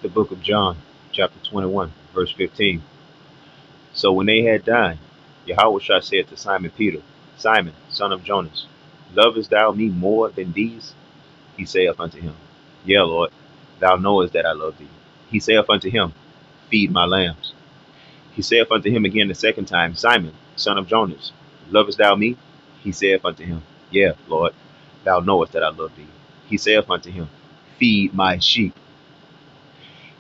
The book of John, chapter 21, verse 15. So when they had dined, Yahushua said to Simon Peter, Simon, son of Jonas, lovest thou me more than these? He saith unto him, Yea, Lord, thou knowest that I love thee. He saith unto him, Feed my lambs. He saith unto him again the second time, Simon, son of Jonas, lovest thou me? He saith unto him, Yea, Lord, thou knowest that I love thee. He saith unto him, Feed my sheep.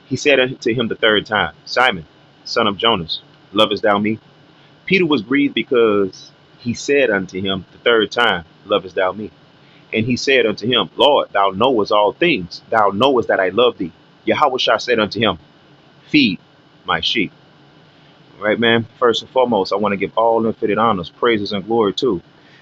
He said unto him the third time, Simon, son of Jonas, lovest thou me? Peter was grieved because he said unto him the third time, Lovest thou me? And he said unto him, Lord, thou knowest all things. Thou knowest that I love thee. Yahushua said unto him, Feed my sheep. All right, man. First and foremost, I want to give all infinite honors, praises, and glory to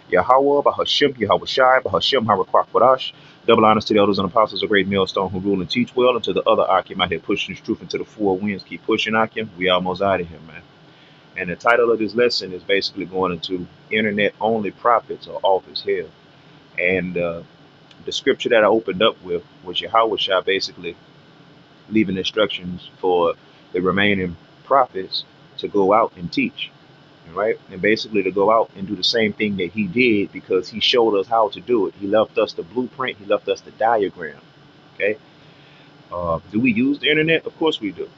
Yahweh, Bahashim, Yahweh Shai, Bahashim, Harakwakwadash. Double honors to the elders and apostles of Great Millstone who rule and teach well, and to the other Akim out here pushing this truth into the four winds. Keep pushing, Akim. We almost out of here, man. And the title of this lesson is basically going into internet only prophets are off as hell. And the scripture that I opened up with was Yahweh Shai basically leaving instructions for the remaining prophets to go out and teach, right? And basically to go out and do the same thing that he did because he showed us how to do it. He left us the blueprint, he left us the diagram, okay? Do we use the internet? Of course we do.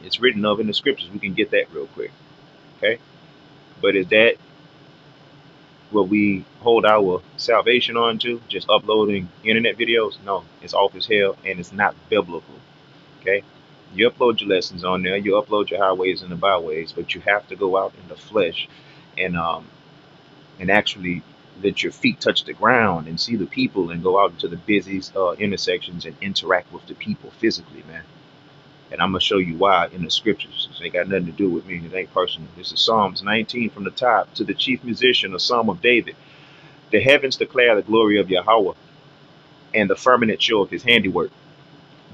It's written of in the scriptures. We can get that real quick, okay? But is that what we hold our salvation on to? Just uploading internet videos? No, it's off as hell and it's not biblical, okay? You upload your lessons on there, you upload your highways and the byways, but you have to go out in the flesh and actually let your feet touch the ground and see the people and go out into the busy intersections and interact with the people physically, man. And I'm gonna show you why in the scriptures. This ain't got nothing to do with me. It ain't personal. This is Psalms 19 from the top to the chief musician, a psalm of David. The heavens declare the glory of Yahweh, and the firmament show of his handiwork.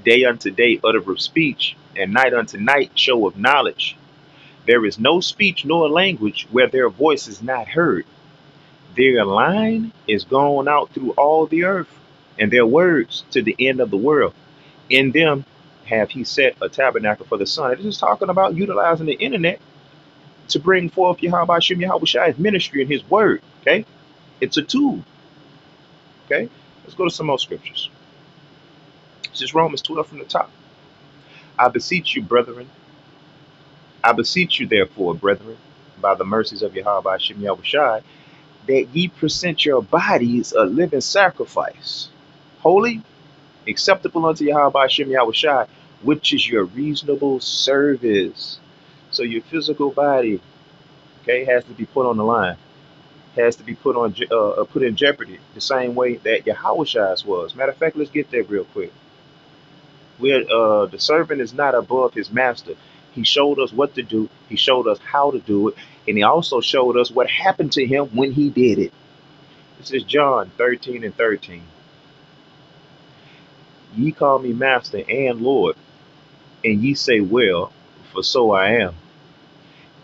Day unto day uttereth speech, and night unto night show of knowledge. There is no speech nor language where their voice is not heard. Their line is gone out through all the earth, and their words to the end of the world. In them have he set a tabernacle for the sun. This is talking about utilizing the internet to bring forth Yahweh Shem Yahweh Shai's ministry and his word. Okay? It's a tool. Okay? Let's go to some more scriptures. This is Romans 12 from the top. I beseech you, brethren. I beseech you, therefore, brethren, by the mercies of Yahweh Shem Yahweh Shai, that ye present your bodies a living sacrifice, holy, acceptable unto Yahweh Shem Yahweh Shai, which is your reasonable service. So your physical body, okay, has to be put on the line, has to be put in jeopardy, the same way that Yahweh Shai's was. Matter of fact, let's get there real quick. The servant is not above his master. He showed us what to do. He showed us how to do it, and he also showed us what happened to him when he did it. This is John 13 and 13. Ye call me master and Lord, and ye say, Well, for so I am.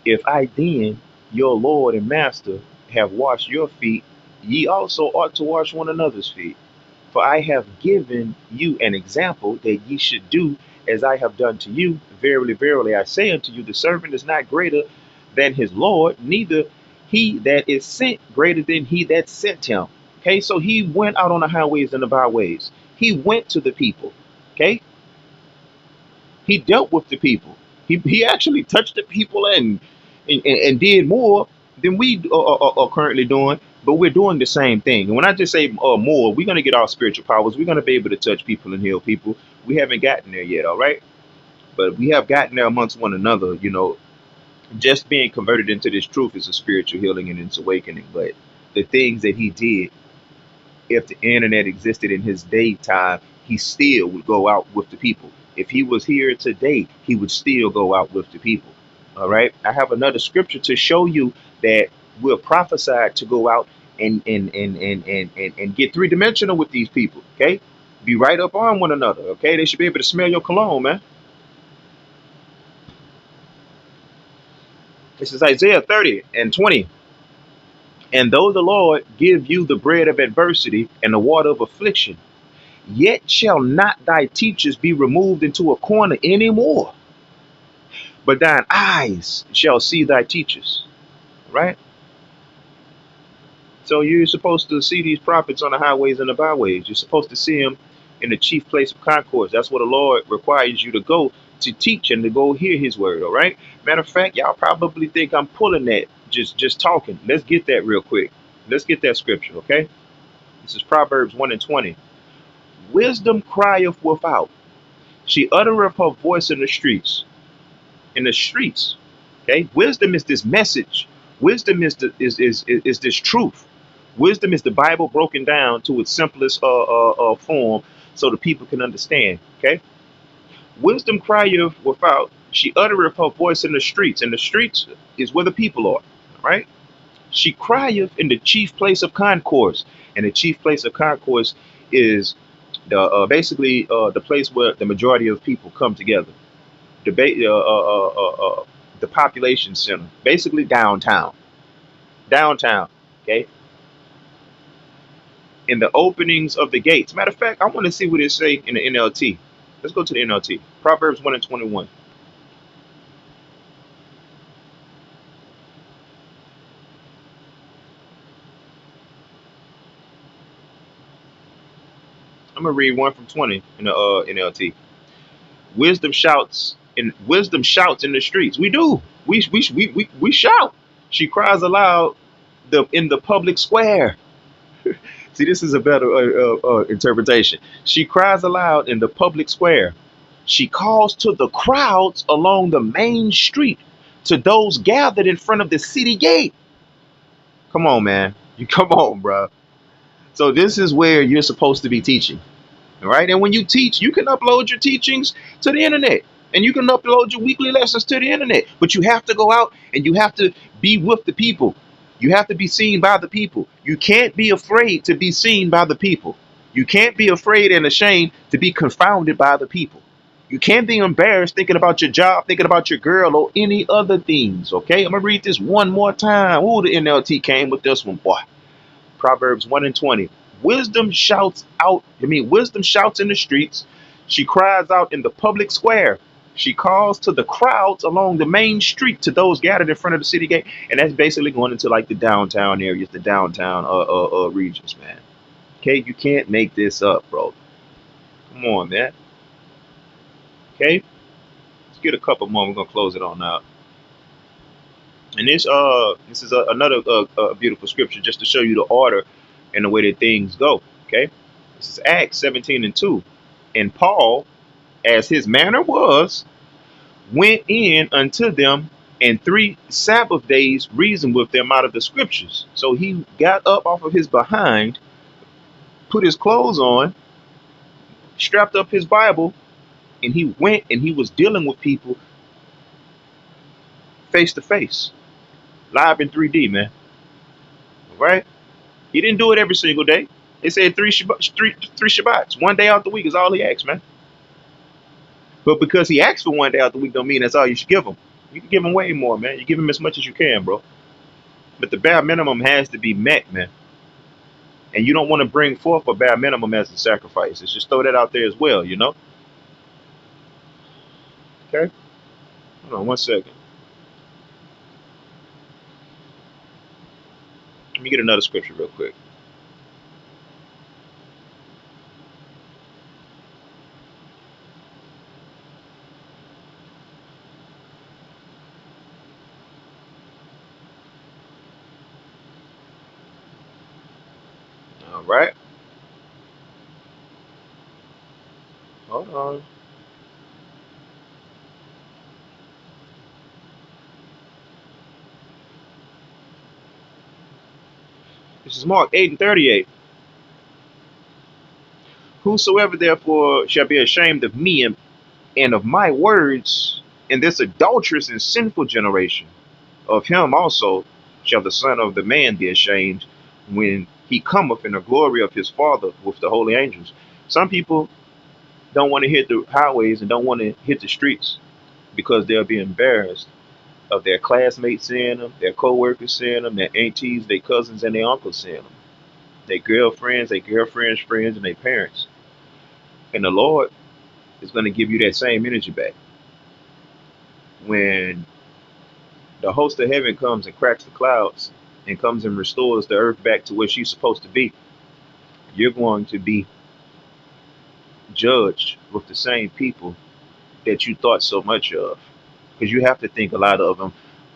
If I then, your Lord and Master, have washed your feet, ye also ought to wash one another's feet. For I have given you an example that ye should do as I have done to you. Verily, verily, I say unto you, the servant is not greater than his Lord, neither he that is sent greater than he that sent him. Okay, so he went out on the highways and the byways. He went to the people. Okay, he dealt with the people. He actually touched the people and did more than we are currently doing. But we're doing the same thing. And when I just say more, we're going to get our spiritual powers. We're going to be able to touch people and heal people. We haven't gotten there yet, all right? But we have gotten there amongst one another. You know, just being converted into this truth is a spiritual healing and it's awakening. But the things that he did, if the internet existed in his daytime, he still would go out with the people. If he was here today, he would still go out with the people. All right. I have another scripture to show you that we're prophesied to go out and get three-dimensional with these people. Okay. Be right up on one another. Okay. They should be able to smell your cologne, man. This is Isaiah 30 and 20. And though the Lord give you the bread of adversity and the water of affliction, Yet shall not thy teachers be removed into a corner anymore, but thine eyes shall see thy teachers. Right? So you're supposed to see these prophets on the highways and the byways. You're supposed to see them in the chief place of concourse. That's what the Lord requires you to go to teach and to go hear his word. All right. Matter of fact, y'all probably think I'm pulling that just talking. Let's get that real quick. Let's get that scripture. Okay. This is Proverbs 1 and 20. Wisdom crieth without. She uttereth her voice in the streets. In the streets. Okay. Wisdom is this message. Wisdom is this truth. Wisdom is the Bible broken down to its simplest form so the people can understand. Okay. Wisdom crieth without. She uttereth her voice in the streets. And the streets is where the people are. Right. She crieth in the chief place of concourse. And the chief place of concourse is the basically the place where the majority of people come together. Debate the population center, basically downtown. Downtown. Okay. In the openings of the gates. Matter of fact, I want to see what it say in the NLT. Let's go to the NLT. Proverbs 1 and 21. I'm gonna read 1 from 20 in the NLT. Wisdom shouts in the streets. We do. We shout. She cries aloud in the public square. See, this is a better interpretation. She cries aloud in the public square. She calls to the crowds along the main street, to those gathered in front of the city gate. Come on, man. You come on, bro. So this is where you're supposed to be teaching, all right? And when you teach, you can upload your teachings to the internet, and you can upload your weekly lessons to the internet. But you have to go out and you have to be with the people. You have to be seen by the people. You can't be afraid to be seen by the people. You can't be afraid and ashamed to be confounded by the people. You can't be embarrassed thinking about your job, thinking about your girl, or any other things. Okay, I'm gonna read this one more time. Ooh, the NLT came with this one, boy. Proverbs 1 and 20. Wisdom shouts out, wisdom shouts in the streets. She cries out in the public square. She calls to the crowds along the main street, to those gathered in front of the city gate. And that's basically going into like the downtown areas, the downtown regions, man. Okay, you can't make this up, bro. Come on, man. Okay, let's get a couple more. We're gonna close it on out. And this is another beautiful scripture just to show you the order and the way that things go. Okay, this is Acts 17 and 2. And Paul, as his manner was, went in unto them, and 3 Sabbath days reasoned with them out of the scriptures. So he got up off of his behind, put his clothes on, strapped up his Bible, and he went and he was dealing with people face to face, live in 3D, man. All right? He didn't do it every single day. They said three Shabbats. One day out the week is all he asked, man. But because he asked for one day out the week don't mean that's all you should give him. You can give him way more, man. You give him as much as you can, bro. But the bare minimum has to be met, man. And you don't want to bring forth a bare minimum as a sacrifice. It's just throw that out there as well, you know? Okay? Hold on 1 second. Let me get another scripture real quick. All right. Hold on. This is Mark 8 and 38. Whosoever therefore shall be ashamed of me and of my words in this adulterous and sinful generation, of him also shall the Son of the Man be ashamed when he cometh in the glory of his Father with the holy angels. Some people don't want to hit the highways and don't want to hit the streets because they'll be embarrassed of their classmates seeing them, their co-workers seeing them, their aunties, their cousins, and their uncles seeing them, their girlfriends, friends, and their parents. And the Lord is going to give you that same energy back. When the host of heaven comes and cracks the clouds and comes and restores the earth back to where she's supposed to be, you're going to be judged with the same people that you thought so much of. Because you have to think a lot of them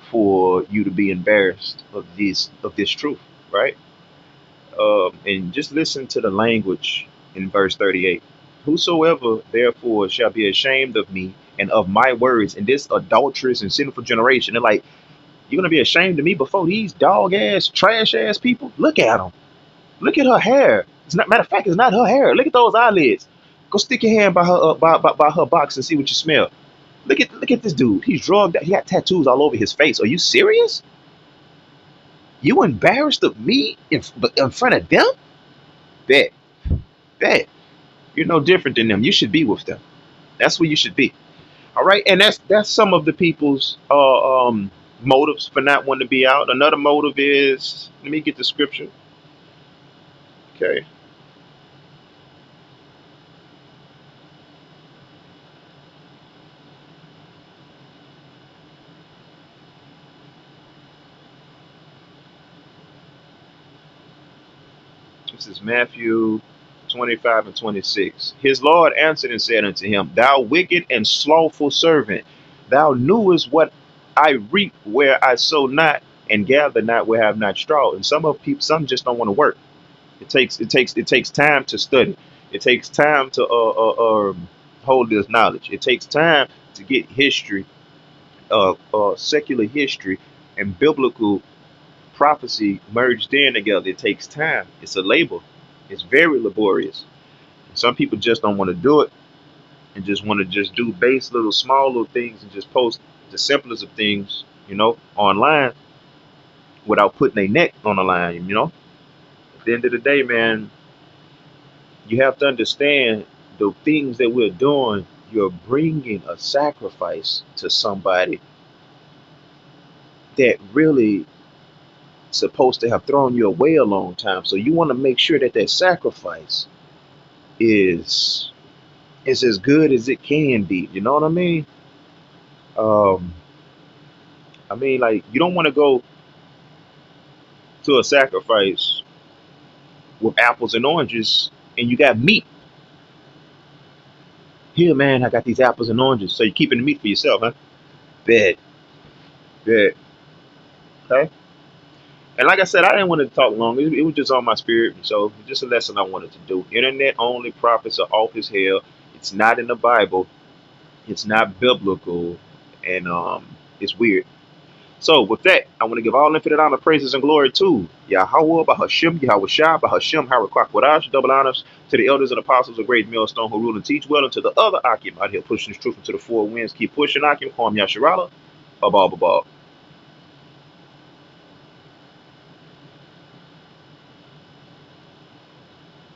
for you to be embarrassed of this truth, right? And just listen to the language in verse 38. Whosoever therefore shall be ashamed of me and of my words in this adulterous and sinful generation. They're like, you're gonna be ashamed of me before these dog ass, trash ass people? Look at them. Look at her hair. It's not, matter of fact, it's not her hair. Look at those eyelids. Go stick your hand by her by her box and see what you smell. Look at this dude. He's drugged out. He got tattoos all over his face. Are you serious? You embarrassed of me in front of them? Bet, bet. You're no different than them. You should be with them. That's where you should be. All right, and that's some of the people's motives for not wanting to be out. Another motive is, let me get the scripture. Okay, this is Matthew 25 and 26. His Lord answered and said unto him, thou wicked and slothful servant, thou knewest what I reap where I sow not, and gather not where I have not straw. And some just don't want to work. It takes time to study. It takes time to hold this knowledge. It takes time to get history, secular history, and biblical prophecy merged in together. It takes time. It's a labor. It's very laborious. Some people just don't want to do it and just want to just do base little small little things and just post the simplest of things, online without putting their neck on the line. At the end of the day, man, you have to understand the things that we're doing. You're bringing a sacrifice to somebody that really supposed to have thrown you away a long time. So you want to make sure that that sacrifice is as good as it can be. You know what I mean? Um, like you don't want to go to a sacrifice with apples and oranges, and you got meat. Here, man, I got these apples and oranges. So you're keeping the meat for yourself, huh? Bet, bet. Okay. And like I said, I didn't want to talk long. It was just on my spirit. So just a lesson I wanted to do. Internet only prophets are off as hell. It's not in the Bible. It's not biblical. And it's weird. So with that, I want to give all infinite honor, praises, and glory to Yahweh, Bahashim, Yahweh Shah, Bahashim, Harakwadash, double honors to the elders and apostles of Great Millstone who rule and teach well, and to the other Akim out here pushing this truth into the four winds. Keep pushing Akim, Kwam Yasharala, Abba, Abba.